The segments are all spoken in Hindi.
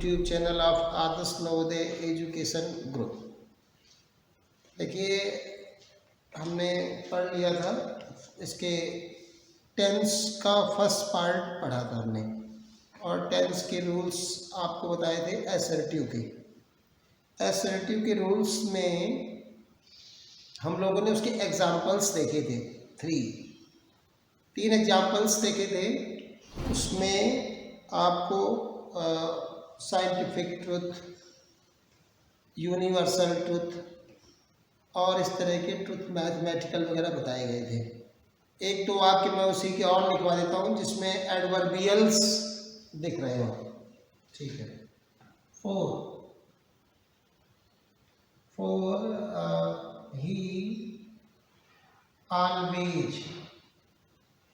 YouTube channel of Adarsh Navodaya education group. देखिए, हमने पढ़ लिया था इसके टेंस का फर्स्ट पार्ट पढ़ा था हमने, और टेंस के रूल्स आपको बताए थे असर्टिव के। असर्टिव के रूल्स में हम लोगों ने उसके एग्जाम्पल्स देखे थे। तीन एग्जाम्पल्स देखे थे। उसमें आपको साइंटिफिक ट्रुथ, यूनिवर्सल ट्रुथ और इस तरह के ट्रुथ मैथमेटिकल वगैरह बताए गए थे। एक दो वाक्य मैं उसी के और लिखवा देता हूँ जिसमें एडवर्बियल्स दिख रहे हो। ठीक है। Four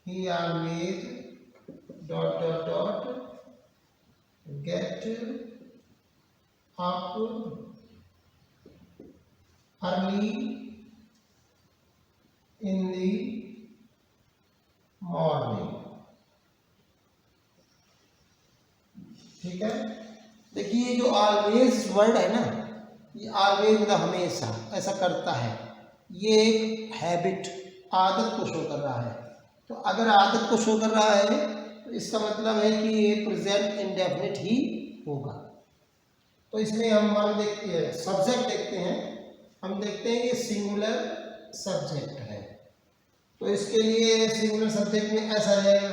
he always get up early in the morning। ठीक है। देखिए, ये जो ऑलवेज वर्ड है ना, ये ऑलवेज मतलब हमेशा, ऐसा करता है, ये एक हैबिट, आदत को शो कर रहा है। तो अगर आदत को शो कर रहा है तो इसका मतलब है कि ये प्रेजेंट इंडेफिनिट ही होगा। तो इसमें हम वर्ब देखते हैं, सब्जेक्ट देखते हैं। हम देखते हैं कि सिंगुलर सब्जेक्ट है, तो इसके लिए सिंगुलर सब्जेक्ट में ऐसा जाएगा,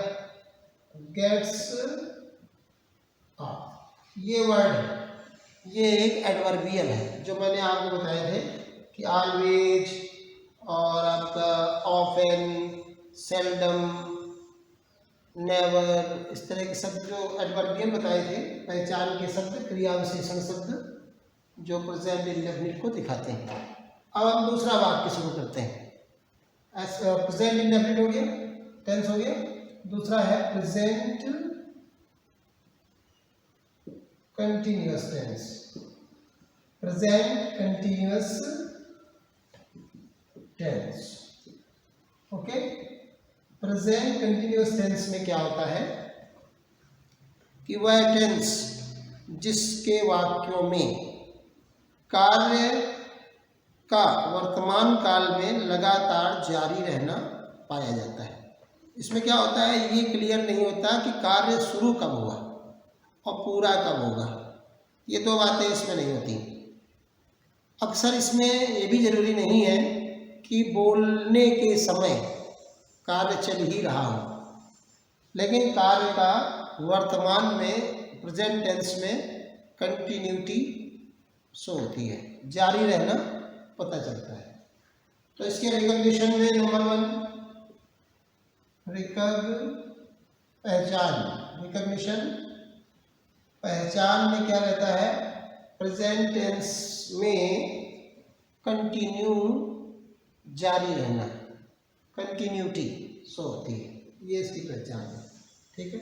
गेट्स अप। ये वर्ड है, ये एक एडवर्बियल है जो मैंने आपको बताए थे कि ऑलवेज और आपका ऑफन, सेल्डम, नेवर, इस तरह के शब्द जो एडवर्बियल बताए थे, पहचान के शब्द, क्रिया विशेषण शब्द जो प्रेजेंट इंडेफिनिट को दिखाते हैं। अब हम दूसरा वाक्य शुरू करते हैं। प्रेजेंट इंडेफिनिट हो गया, टेंस हो गया। दूसरा है present continuous tense. Present continuous tense. Okay. Present continuous tense में क्या होता है कि वह टेंस जिसके वाक्यों में कार्य का वर्तमान काल में लगातार जारी रहना पाया जाता है। इसमें क्या होता है, ये क्लियर नहीं होता कि कार्य शुरू कब हुआ और पूरा कब होगा। ये दो बातें इसमें नहीं होती। अक्सर इसमें ये भी जरूरी नहीं है कि बोलने के समय कार्य चल ही रहा हो, लेकिन कार्य का वर्तमान में प्रेजेंट टेंस में कंटिन्यूटी शो होती है, जारी रहना पता चलता है। तो इसके रिकॉग्निशन में नंबर 1 रिकॉग्निशन। पहचान में क्या रहता है, प्रेजेंट टेंस में कंटिन्यू, जारी रहना, कंटिन्यूटी शो होती है, ये इसकी पहचान है। ठीक है।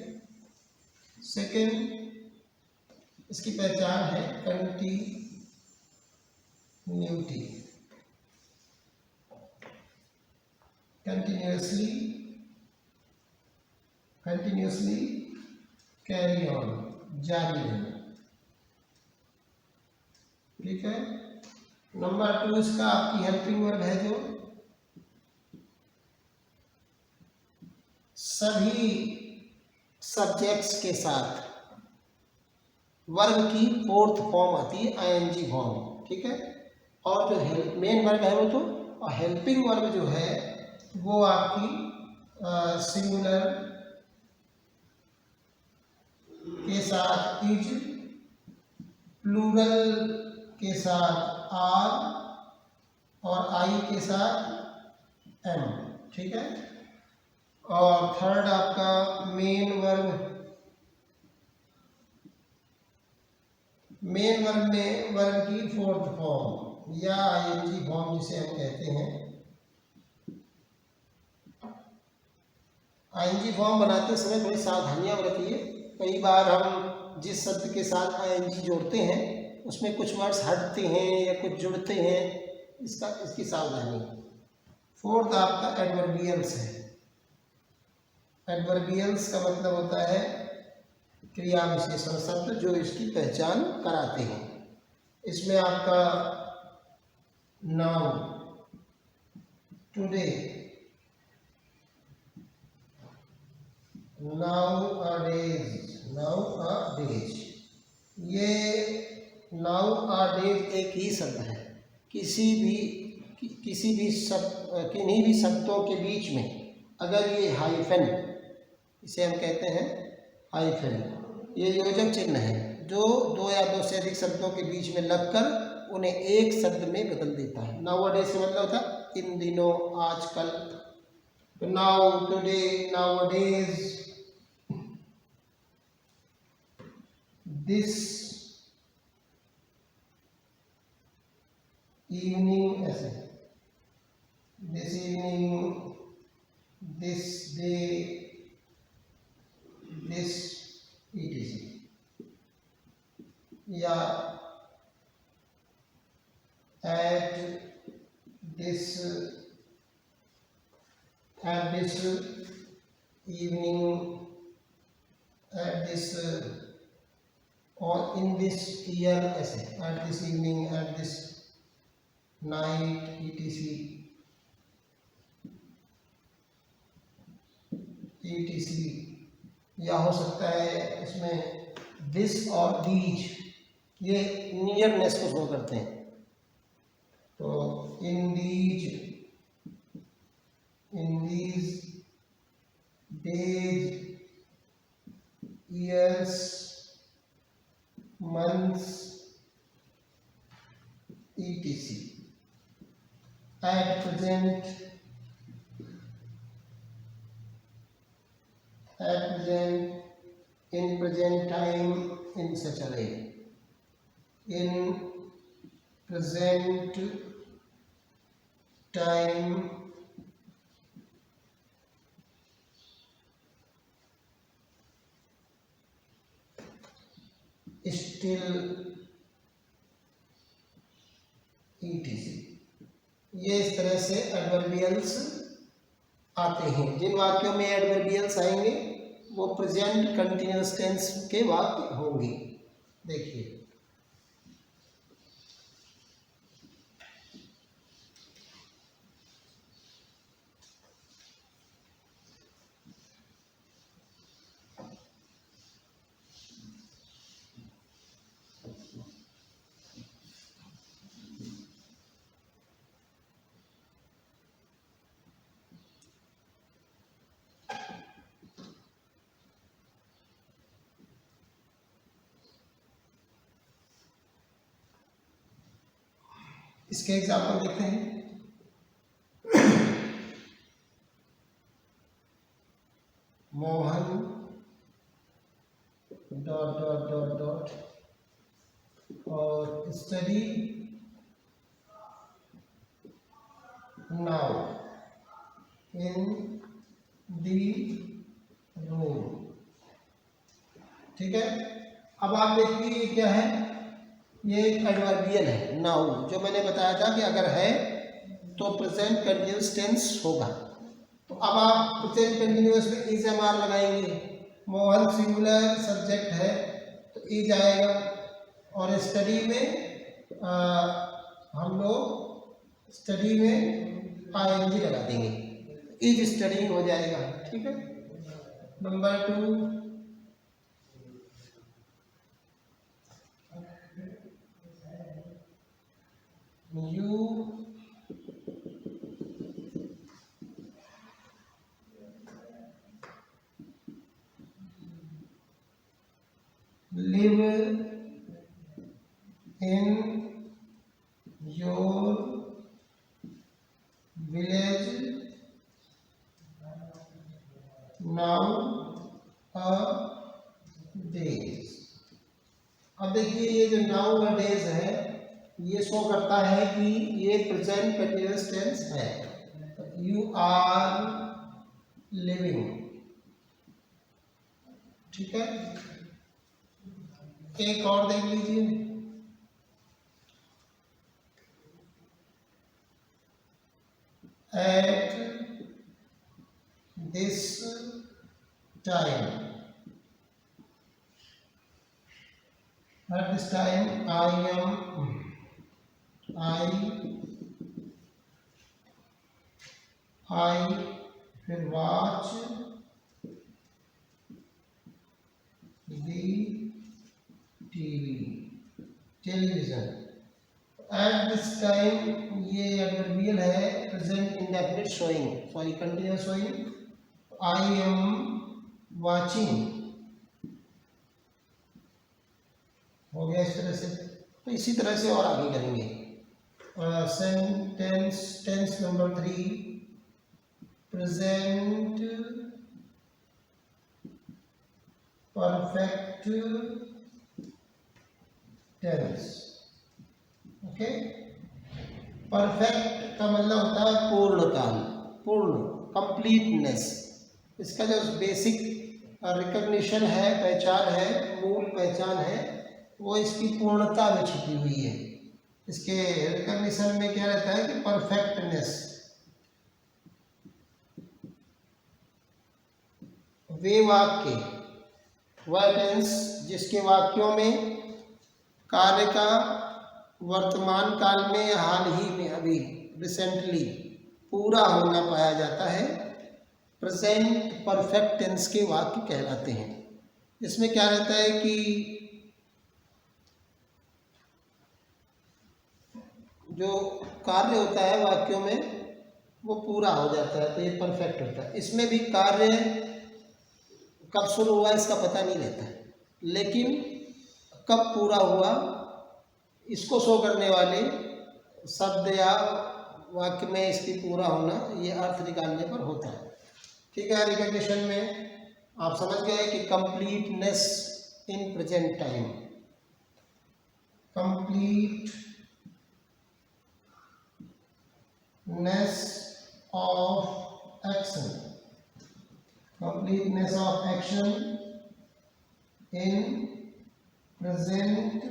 सेकंड, इसकी पहचान है कंटिन्यूटी, कंटिन्यूअसली कैरी ऑन, जारी रहना। ठीक है। नंबर 2 इसका आपकी हेल्पिंग वर्ब है जो सभी सब्जेक्ट्स के साथ वर्ब की फोर्थ फॉर्म आती है, आईएनजी फॉर्म। ठीक है। और जो मेन वर्ब है वो तो, और हेल्पिंग वर्ब जो है वो आपकी सिंगुलर के साथ इज, प्लूरल के साथ आर और आई के साथ एम। ठीक है। और थर्ड आपका मेन वर्ब में वर्ब की फोर्थ फॉर्म या आईएनजी फॉर्म जिसे हम कहते हैं। आईएनजी फॉर्म बनाते समय थोड़ी सावधानियां बरतिए। कई बार हम जिस शब्द के साथ आईएनजी जोड़ते हैं उसमें कुछ वर्ड्स हटते हैं या कुछ जुड़ते हैं, इसकी सावधानी। फोर्थ आपका एडवर्बियल्स है। एडवर्बियल्स का मतलब होता है क्रिया विशेषण शब्द जो इसकी पहचान कराते हैं। इसमें आपका नाउ, टुडे, नाउ-अ-डेज, ये नाउ-अ-डेज एक ही शब्द है। किसी भी शब्द, किन्हीं भी शब्दों के बीच में अगर ये हाइफन, इसे हम कहते हैं हाइफन, ये योजक चिन्ह है जो दो या दो से अधिक शब्दों के बीच में लगकर उन्हें एक शब्द में बदल देता है। नाउ-अ-डेज से मतलब होता है इन दिनों, आजकल। तो नाउ, टुडे, नाउ-अ-डेज, दिस इवनिंग, ऐसे, this evening, this day, this etc, या at this evening, at this or in this year, ऐसे, at this evening, at this night etc etc, या हो सकता है इसमें दिस और दीज, ये नियरनेस को शो करते हैं। तो in these days, years, months etc, at present, in present time, in such a way, in present time, still etc, ये इस तरह से एडवर्बियल्स आते हैं। जिन वाक्यों में एडवर्बियल्स आएंगे वो प्रेजेंट कंटिन्यूअस टेंस के वाक्य होंगे। देखिए, इसके एग्जाम्पल देखते हैं। Mohan dot dot dot dot और study now in the room. ठीक है, अब आप देखिए ये क्या है, ये एक एडवर्बियल है नाउ, जो मैंने बताया था कि अगर है तो प्रेजेंट कंटिन्यूअस टेंस होगा। तो अब आप प्रेजेंट कंटिन्यूअस में इज एम आर लगाएंगे। मोहन सिंगुलर सब्जेक्ट है तो इज आएगा, और स्टडी में हम लोग स्टडी में आईएनजी लगा देंगे, इज स्टडीइंग हो जाएगा। ठीक है, number 2, you live in your village nowadays। अब देखिए ये जो nowadays है ये शो करता है कि ये प्रेजेंट कंटिन्यूअस टेंस है। You are living. ठीक है, एक और देख लीजिए, at this time at this time I फिर watch the TV, television. At this time ये एडवर्बियल है present indefinite showing, sorry continuous showing. I am watching हो गया इस तरह से। तो इसी तरह से और आगे करेंगे। Sentence tense number 3, present perfect tense. Okay, perfect का मतलब होता है पूर्ण काल, पूर्ण, कंप्लीटनेस। इसका जो बेसिक रिकॉग्निशन है, पहचान है, मूल पहचान है, वो इसकी पूर्णता में छिपी हुई है। इसके रिकॉग्निशन में क्या रहता है कि परफेक्टनेस। वे वाक्य, वह टेंस जिसके वाक्यों में कार्य का वर्तमान काल में या हाल ही में, अभी रिसेंटली पूरा होना पाया जाता है, प्रेजेंट परफेक्ट टेंस के वाक्य कहलाते हैं। इसमें क्या रहता है कि जो कार्य होता है वाक्यों में वो पूरा हो जाता है, तो ये परफेक्ट होता है। इसमें भी कार्य कब शुरू हुआ इसका पता नहीं रहता है, लेकिन कब पूरा हुआ इसको शो करने वाले शब्द या वाक्य में इसकी पूरा होना, ये अर्थ निकालने पर होता है। ठीक है, रिकॉग्निशन में आप समझ गए कि completeness in present time, completeness of action, completeness of action in present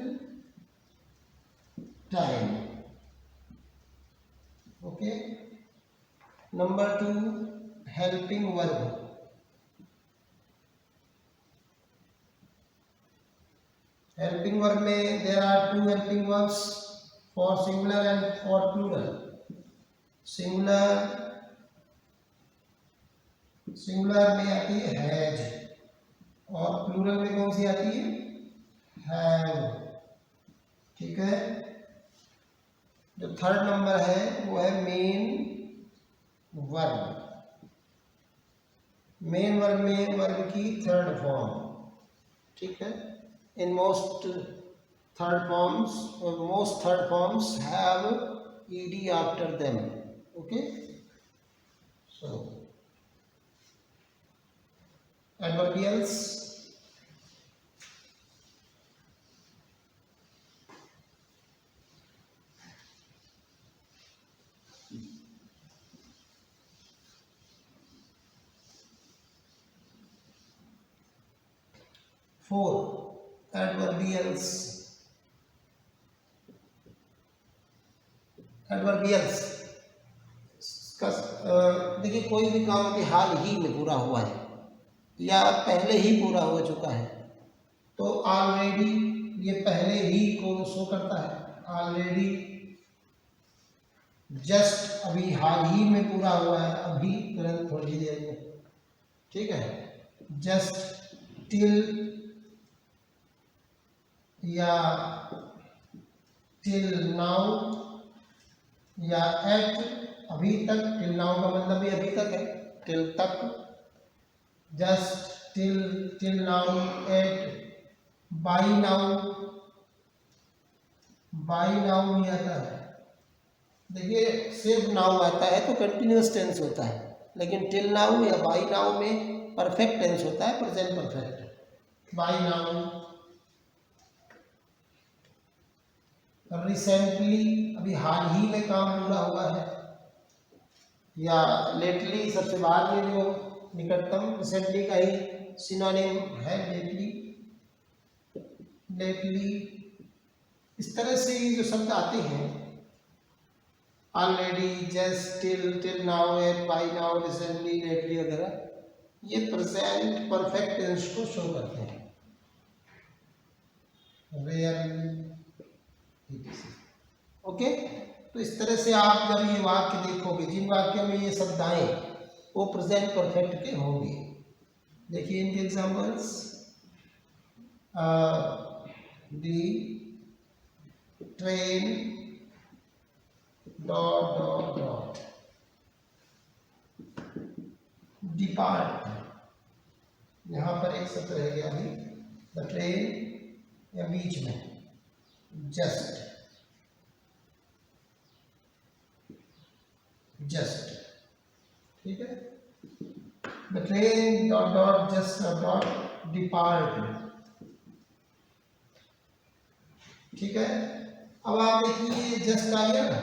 time. Okay. Number 2, helping verb. Helping verb में there are 2 helping verbs for singular and for plural. Singular में आती है हैज और प्लूरल में कौन सी आती है, हैव। ठीक है, जो थर्ड नंबर है वो है मेन वर्ब। मेन वर्ब में वर्ब की थर्ड फॉर्म। ठीक है, in most third forms have ed after them. Okay, so adverbials, four adverbials देखिए, कोई भी काम अभी हाल ही में पूरा हुआ है या पहले ही पूरा हो चुका है तो ऑलरेडी ये पहले ही को शो करता है। ऑलरेडी, जस्ट अभी हाल ही में पूरा हुआ है, अभी तुरंत थोड़ी देर में। ठीक है, जस्ट, टिल या टिल नाउ या एट, अभी तक। टिल नाउ का मतलब भी अभी तक है, टिल तक। Just, till now, yet, by now भी आता है। देखिए, सिर्फ नाउ आता है तो कंटिन्यूअस टेंस होता है, लेकिन टिल नाउ या बाई नाउ में परफेक्ट टेंस होता है, present perfect. By now, recently, अभी हाल ही में काम पूरा हुआ है, या लेटली, सबसे बाद में जो निकटतम रिसेंटली का ही सिनोनिम है लेटली। इस तरह से ये जो शब्द आते हैं, already, just, till now, yet, by now, recently, lately वगैरह, ये प्रेजेंट परफेक्ट टेंस को शो करते हैं। Rarely etc। ओके, तो इस तरह से आप जब ये वाक्य देखोगे, जिन वाक्यों में ये शब्द आए वो प्रेजेंट परफेक्ट के होंगे। देखिए इनके examples, the train dot dot dot depart, यहाँ पर एक शब्द रह गया अभी, द ट्रेन या बीच में जस्ट, जस्ट, ठीक है, the train dot dot just dot depart, ठीक है। अब आप देखिए जस्ट आ गया ना,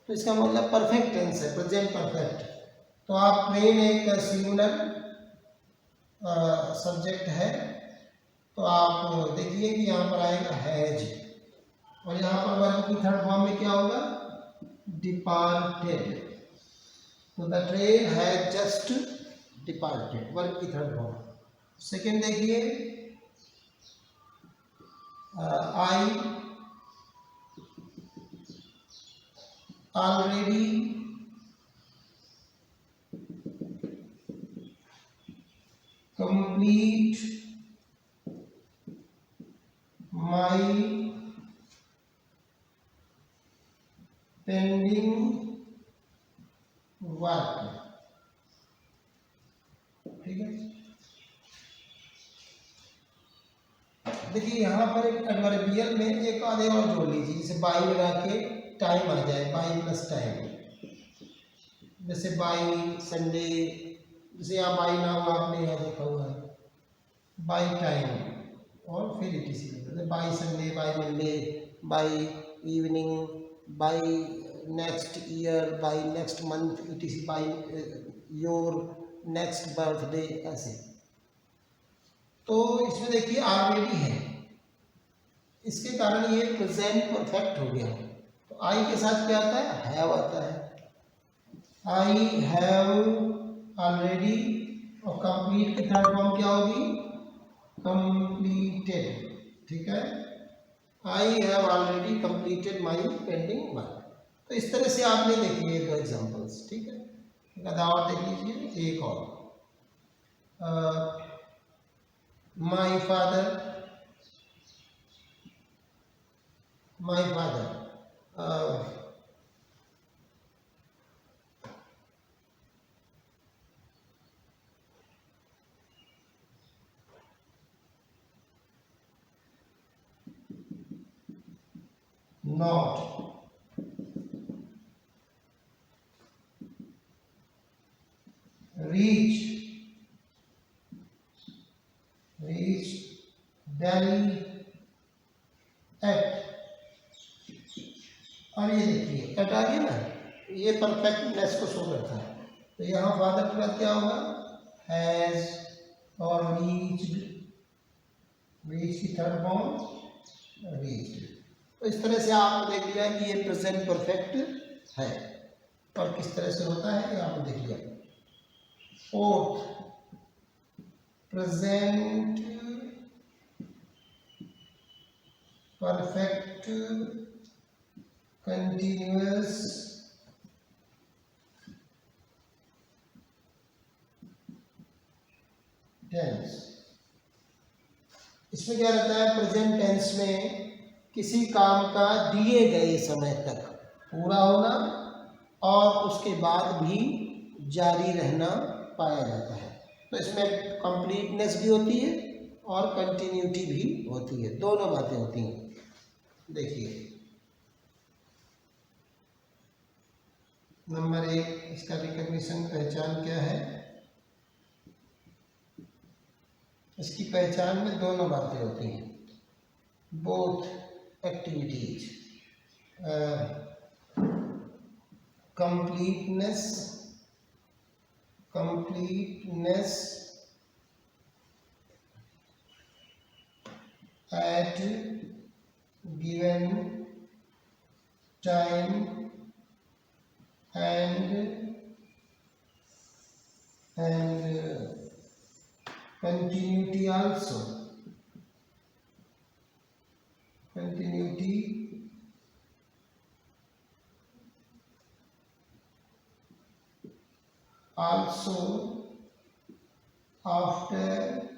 तो इसका मतलब परफेक्ट टेंस है, प्रेजेंट परफेक्ट। तो आप ट्रेन एक सिंगुलर सब्जेक्ट है, तो आप देखिए कि यहाँ पर आएगा हैज, और यहाँ पर वर्ब की थर्ड फॉर्म में क्या होगा, डिपार्टेड। तो the train has just departed, verb की थर्ड फॉर्म। सेकेंड देखिए, आई already complete my pending work, ठीक है। देखिए यहाँ पर एक एडवर्बियल में एक आधे और जोड़ लीजिए, जैसे बाई लगा के टाइम आ जाए, बाई प्लस टाइम, जैसे बाई संडे, जैसे यहाँ बाई नाउ आपने यहाँ देखा हुआ है, बाई टाइम और फिर इटीसी, जैसे by Sunday, by Monday, by evening, by next year, by next month etc., by your next birthday, ऐसे। तो इसमें देखिए ऑलरेडी है, इसके कारण ये प्रेजेंट परफेक्ट हो गया। तो आई के साथ क्या आता है, हैव आता है, आई हैव ऑलरेडी, और कंप्लीट की थर्ड फॉर्म क्या होगी, कंप्लीटेड, ठीक है। I have already completed my pending work. तो इस तरह से आपने देखिए दो एग्जांपल्स, ठीक है। एक और देख लीजिए, एक और, my father, my father not reach Delhi at, और ये देखिए एट आ गया ना, ये परफेक्टनेस को शो करता है। तो यहाँ फादर के बाद क्या होगा, हैज, और रीच्ड, रीच की थर्ड फॉर्म रीच्ड। तो इस तरह से आपने देख लिया कि ये प्रेजेंट परफेक्ट है, और किस तरह से होता है ये आपने देख लिया। Fourth, present perfect continuous tense. इसमें क्या रहता है, प्रेजेंट टेंस में किसी काम का दिए गए समय तक पूरा होना और उसके बाद भी जारी रहना पाया जाता है। तो इसमें कंप्लीटनेस भी होती है और कंटिन्यूटी भी होती है, दोनों बातें होती हैं। देखिए नंबर 1, इसका रिकॉग्निशन, पहचान क्या है, इसकी पहचान में दोनों बातें होती हैं, both activities, completeness at given time and continuity also, activity also after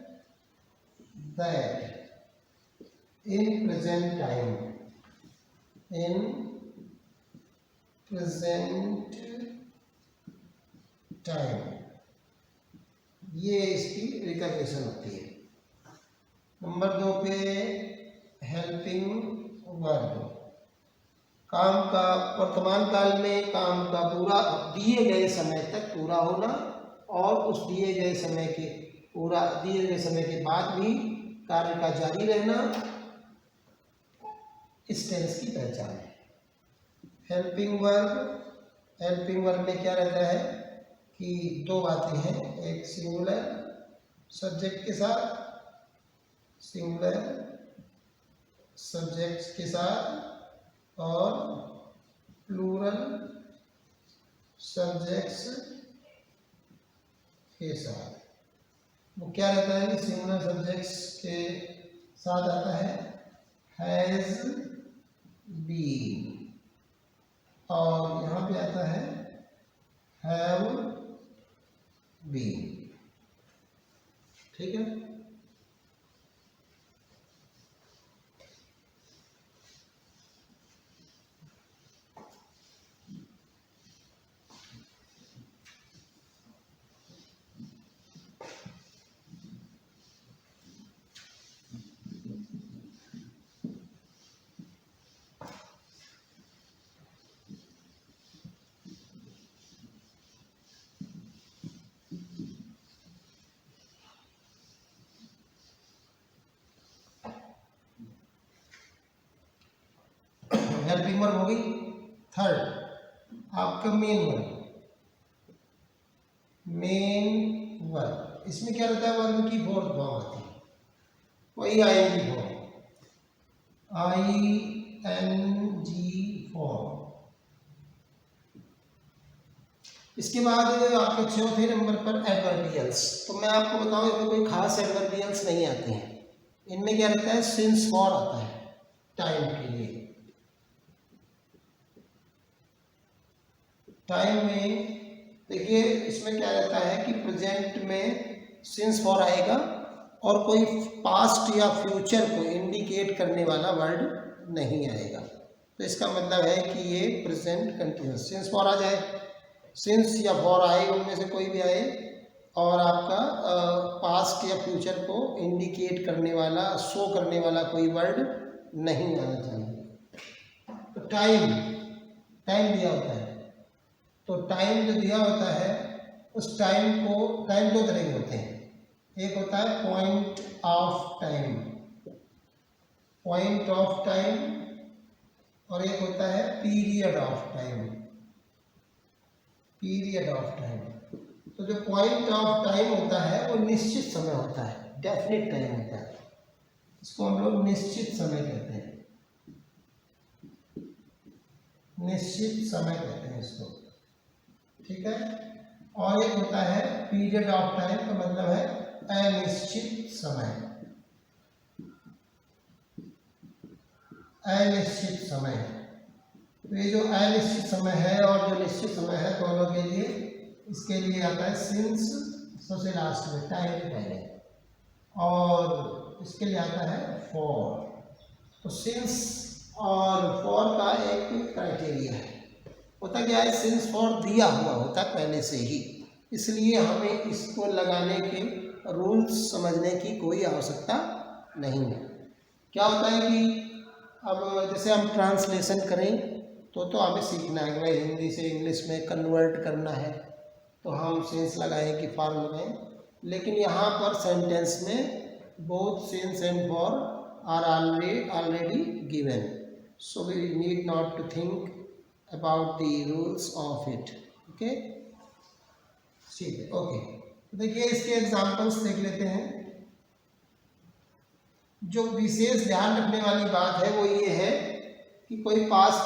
that in present time, in present time, ये इसकी रिकग्निशन होती है। नंबर 2 पे हेल्पिंग वर्ब, काम का वर्तमान काल में काम का पूरा दिए गए समय तक पूरा होना और उस दिए गए समय के बाद भी कार्य का जारी रहना इस टेंस की पहचान है। हेल्पिंग वर्ब में क्या रहता है कि दो बातें हैं, एक सिंगुलर सब्जेक्ट के साथ और प्लूरल सब्जेक्ट्स के साथ। वो क्या रहता है कि सिंगुलर सब्जेक्ट्स के साथ आता है हैज बीन और यहाँ पे आता है हैव बीन। ठीक है, हेल्पिंग वर्ब हो गई। थर्ड आपका मेन वर्ब, इसमें क्या रहता है, वर्ब की फोर्थ फॉर्म आती है, वही आईएनजी फॉर्म, फॉर्म। इसके बाद आपके चौथे नंबर पर एडवर्बियल्स। तो मैं आपको बताऊं इसमें कोई खास एडवर्बियल्स नहीं आते हैं, इनमें क्या रहता है सिंस फॉर आता है टाइम के लिए। टाइम में देखिए इसमें क्या रहता है कि प्रेजेंट में सिंस फॉर आएगा और कोई पास्ट या फ्यूचर को इंडिकेट करने वाला वर्ड नहीं आएगा। तो इसका मतलब है कि ये प्रेजेंट कंटिन्यूअस, सिंस फॉर आ जाए, सिंस या फॉर आए, उनमें से कोई भी आए और आपका पास्ट या फ्यूचर को इंडिकेट करने वाला, शो करने वाला कोई वर्ड नहीं आना चाहिए। तो टाइम दिया होता है, तो टाइम जो दिया होता है उस टाइम दो तरह के होते हैं, एक होता है पॉइंट ऑफ टाइम और एक होता है पीरियड ऑफ टाइम। तो जो पॉइंट ऑफ टाइम होता है वो निश्चित समय होता है, डेफिनेट टाइम होता है, इसको हम लोग निश्चित समय कहते हैं, इसको। ठीक है, और एक होता है पीरियड ऑफ टाइम, का मतलब है अनिश्चित समय। तो ये जो अनिश्चित समय है और जो निश्चित समय है दोनों के लिए, इसके लिए आता है सिंस सबसे लास्ट में, टाइम के पहले, और इसके लिए आता है फॉर। तो सिंस और फॉर का एक क्राइटेरिया है, होता क्या है, सिंस फॉर दिया हुआ होता है पहले से ही, इसलिए हमें इसको लगाने के रूल्स समझने की कोई आवश्यकता नहीं है। क्या होता है कि अब जैसे हम ट्रांसलेशन करें तो हमें सीखना है कि भाई हिंदी से इंग्लिश में कन्वर्ट करना है, तो हम सिंस लगाएं कि फॉर लगाएं, लेकिन यहाँ पर सेंटेंस में both since and for are already given, so we need not to think about the rules of it. Okay, ठीक है, ओके। देखिए इसके एग्जांपल्स देख लेते हैं। जो विशेष ध्यान रखने वाली बात है वो ये है कि कोई पास्ट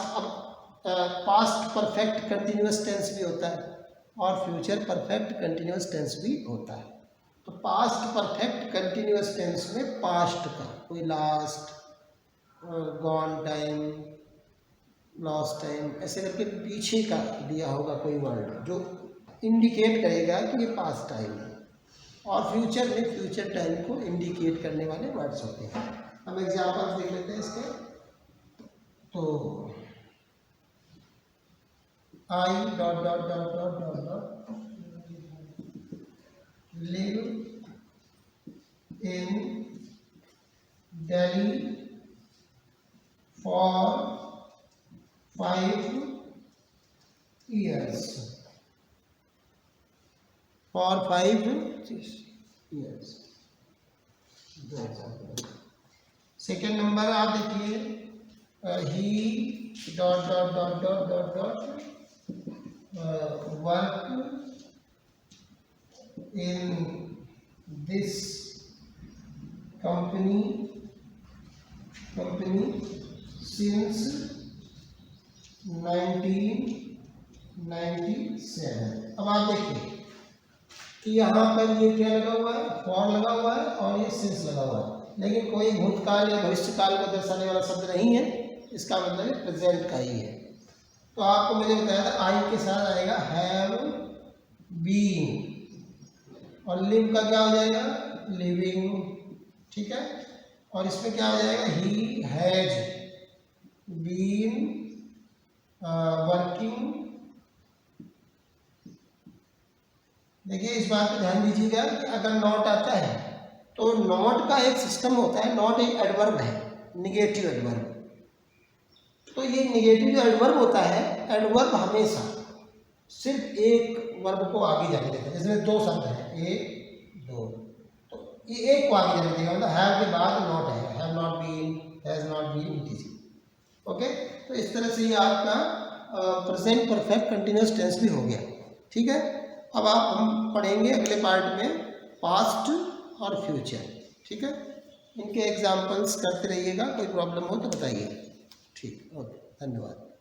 परफेक्ट कंटिन्यूअस टेंस भी होता है और फ्यूचर परफेक्ट कंटिन्यूअस टेंस भी होता है। तो पास्ट परफेक्ट कंटिन्यूअस टेंस में पास्ट का कोई last, gone time, lost time, ऐसे करके पीछे का दिया होगा कोई वर्ड जो इंडिकेट करेगा कि ये पास्ट टाइम है। और फ्यूचर में फ्यूचर टाइम को इंडिकेट करने वाले वर्ड्स होते हैं। हम एग्जाम्पल्स देख लेते हैं इसके। तो I dot dot dot dot dot dot live in Delhi for 5 years. For 5 years. Second number आप देखिए, he dot dot dot dot dot dot work in this company since 1997। अब आप देखिए कि यहाँ पर ये क्या लगा हुआ है, फॉर लगा हुआ है और ये सिंस लगा हुआ है, लेकिन कोई भूतकाल या भविष्यकाल को दर्शाने वाला शब्द नहीं है। इसका मतलब है प्रेजेंट का ही है। तो आपको मैंने बताया था आई के साथ आएगा हैव बीन, और लिव का क्या हो जाएगा, लिविंग, ठीक है। और इसमें क्या हो जाएगा, ही हैज बीन वर्किंग। देखिए इस बात पर ध्यान दीजिएगा कि अगर नॉट आता है तो नॉट का एक सिस्टम होता है। नॉट एक एडवर्ब है, निगेटिव एडवर्ब। तो ये निगेटिव जो एडवर्ब होता है, एडवर्ब हमेशा सिर्फ एक वर्ब को आगे जाने देता है। इसमें दो शब्द हैं, एक दो, तो ये एक को आगे जाने देगा। मतलब हैव के बाद नॉट है, have not been, has not been, it. Okay, तो इस तरह से ये आपका प्रेजेंट परफेक्ट कंटिन्यूअस टेंस भी हो गया। ठीक है, अब हम पढ़ेंगे अगले पार्ट में पास्ट और फ्यूचर। ठीक है, इनके एग्जाम्पल्स करते रहिएगा, कोई प्रॉब्लम हो तो बताइए। ठीक, ओके, धन्यवाद।